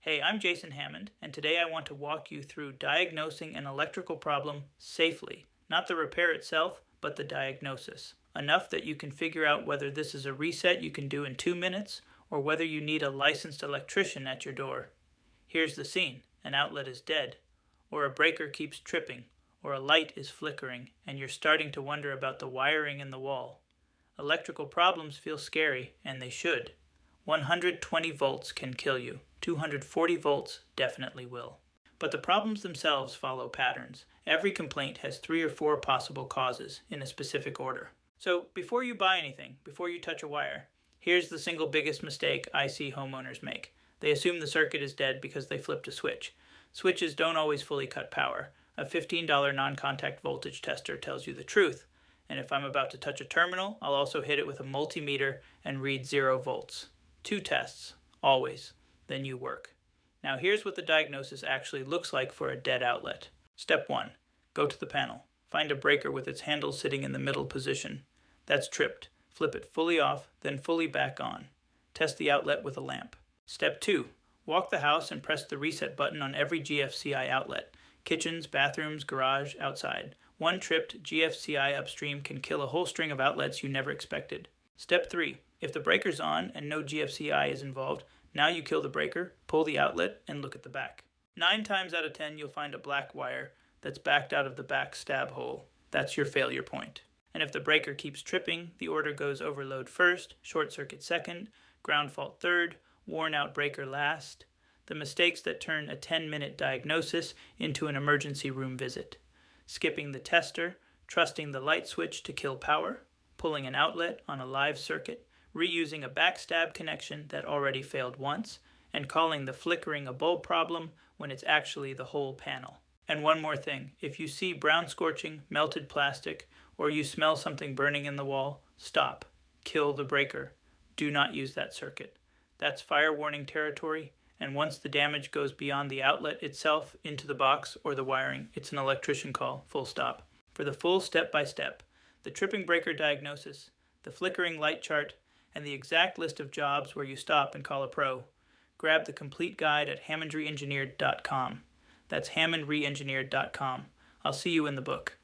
Hey, I'm Jason Hammond, and today I want to walk you through diagnosing an electrical problem safely. Not the repair itself, but the diagnosis. Enough that you can figure out whether this is a reset you can do in 2 minutes, or whether you need a licensed electrician at your door. Here's the scene. An outlet is dead, or a breaker keeps tripping, or a light is flickering, and you're starting to wonder about the wiring in the wall. Electrical problems feel scary, and they should. 120 volts can kill you. 240 volts definitely will. But the problems themselves follow patterns. Every complaint has 3 or 4 possible causes in a specific order. So before you buy anything, before you touch a wire, here's the single biggest mistake I see homeowners make. They assume the circuit is dead because they flipped a switch. Switches don't always fully cut power. A $15 non-contact voltage tester tells you the truth. And if I'm about to touch a terminal, I'll also hit it with a multimeter and read 0 volts. 2 tests, always. Then you work. Now here's what the diagnosis actually looks like for a dead outlet. Step 1. Go to the panel. Find a breaker with its handle sitting in the middle position. That's tripped. Flip it fully off, then fully back on. Test the outlet with a lamp. Step 2. Walk the house and press the reset button on every GFCI outlet. Kitchens, bathrooms, garage, outside. One tripped GFCI upstream can kill a whole string of outlets you never expected. Step 3. If the breaker's on and no GFCI is involved, now you kill the breaker, pull the outlet, and look at the back. 9 times out of 10 you'll find a black wire that's backed out of the back stab hole. That's your failure point. And if the breaker keeps tripping, the order goes overload first, short circuit second, ground fault third, worn out breaker last. The mistakes that turn a 10-minute diagnosis into an emergency room visit. Skipping the tester, trusting the light switch to kill power, pulling an outlet on a live circuit, reusing a backstab connection that already failed once, and calling the flickering a bulb problem when it's actually the whole panel. And one more thing, if you see brown scorching, melted plastic, or you smell something burning in the wall, stop. Kill the breaker. Do not use that circuit. That's fire warning territory, and once the damage goes beyond the outlet itself into the box or the wiring, it's an electrician call, full stop. For the full step-by-step, the tripping breaker diagnosis, the flickering light chart, and the exact list of jobs where you stop and call a pro, grab the complete guide at hammondreengineered.com. That's hammondreengineered.com. I'll see you in the book.